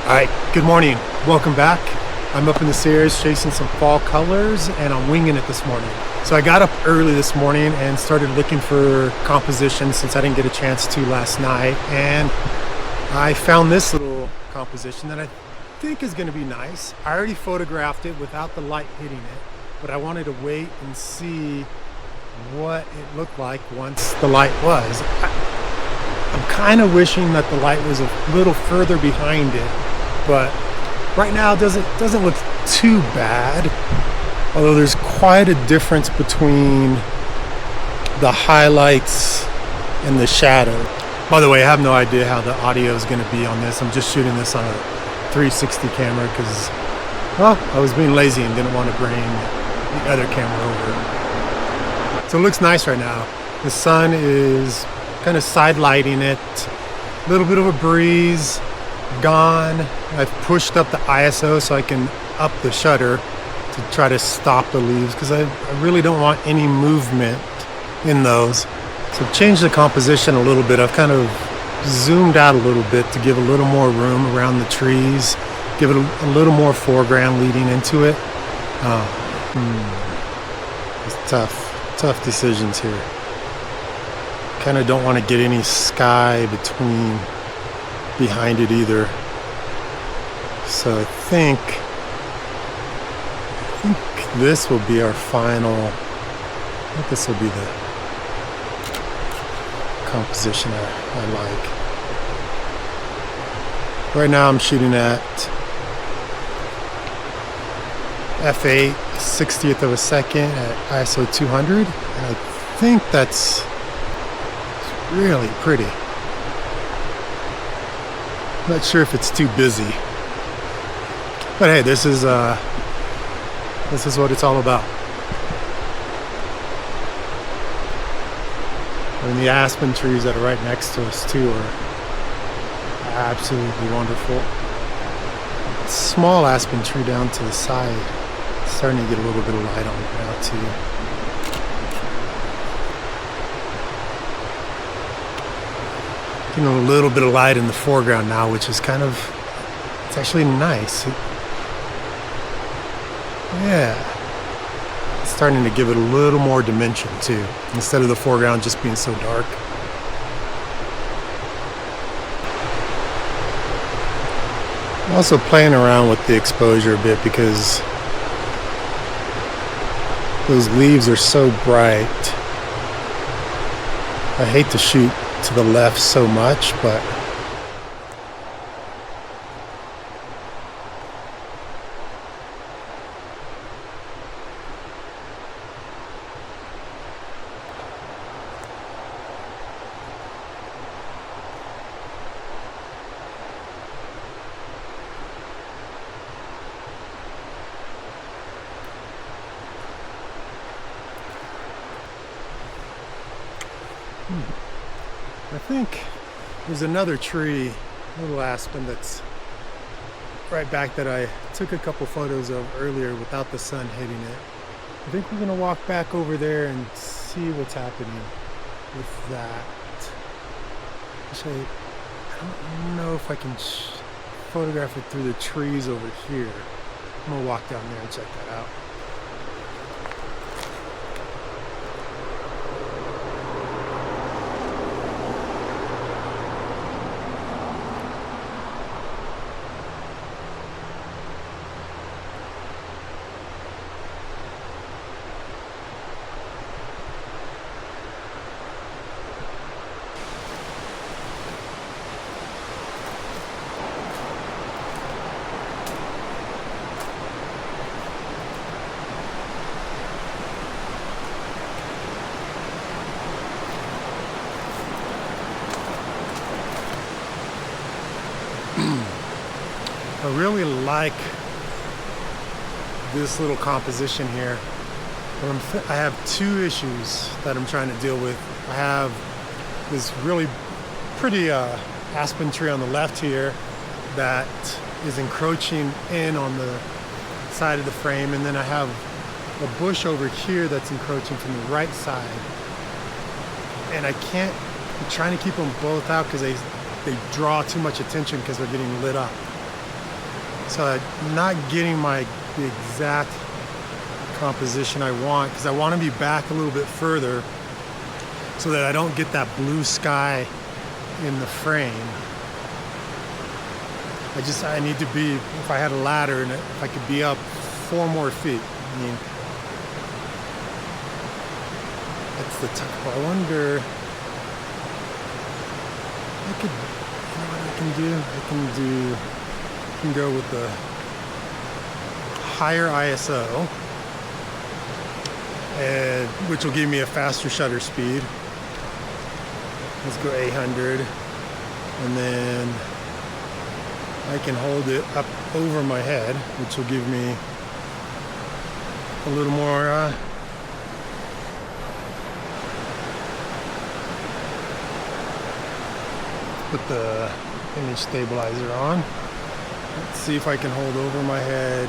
Alright, good morning. Welcome back. I'm up in the stairs chasing some fall colors and I'm winging it this morning. So I got up early this morning and started looking for composition since I didn't get a chance to last night. And I found this little composition that I think is going to be nice. I already photographed it without the light hitting it, but I wanted to wait and see what it looked like once the light was. I'm kind of wishing that the light was a little further behind it, but right now it doesn't look too bad. Although there's quite a difference between the highlights and the shadow. By the way, I have no idea how the audio is going to be on this. I'm just shooting this on a 360 camera because, well, I was being lazy and didn't want to bring the other camera over. So it looks nice right now. The sun is kind of side lighting it. A little bit of a breeze, gone. I've pushed up the ISO so I can up the shutter to try to stop the leaves because I really don't want any movement in those. So I've changed the composition a little bit. I've kind of zoomed out a little bit to give a little more room around the trees, give it a little more foreground leading into it. It's tough decisions here. Kind of don't want to get any sky behind it either. So I think this will be our final. I think this will be the composition I like. Right now I'm shooting at f8 60th of a second at ISO 200, and I think that's really pretty. Not sure if it's too busy, but hey, this is what it's all about. And the aspen trees that are right next to us too are absolutely wonderful. Small aspen tree down to the side, starting to get a little bit of light on it now too. Getting a little bit of light in the foreground now, which is it's actually nice. It's starting to give it a little more dimension too, instead of the foreground just being so dark. I'm also playing around with the exposure a bit because those leaves are so bright. I hate to shoot to the left so much, but I think there's another tree, little aspen, that's right back that I took a couple photos of earlier without the sun hitting it. I think we're gonna walk back over there and see what's happening with that. Actually, I don't know if I can photograph it through the trees over here. I'm gonna walk down there and check that out. I really like this little composition here. I have two issues that I'm trying to deal with. I have this really pretty aspen tree on the left here that is encroaching in on the side of the frame, and then I have a bush over here that's encroaching from the right side. And I'm trying to keep them both out because they draw too much attention because they're getting lit up. So I'm not getting the exact composition I want, because I want to be back a little bit further so that I don't get that blue sky in the frame. I need to be, if I had a ladder and if I could be up 4 more feet. I mean, that's the top. I wonder, I could, you know what I can do? I can go with the higher ISO, and which will give me a faster shutter speed. Let's go 800, and then I can hold it up over my head, which will give me a little more put the image stabilizer on. Let's see if I can hold over my head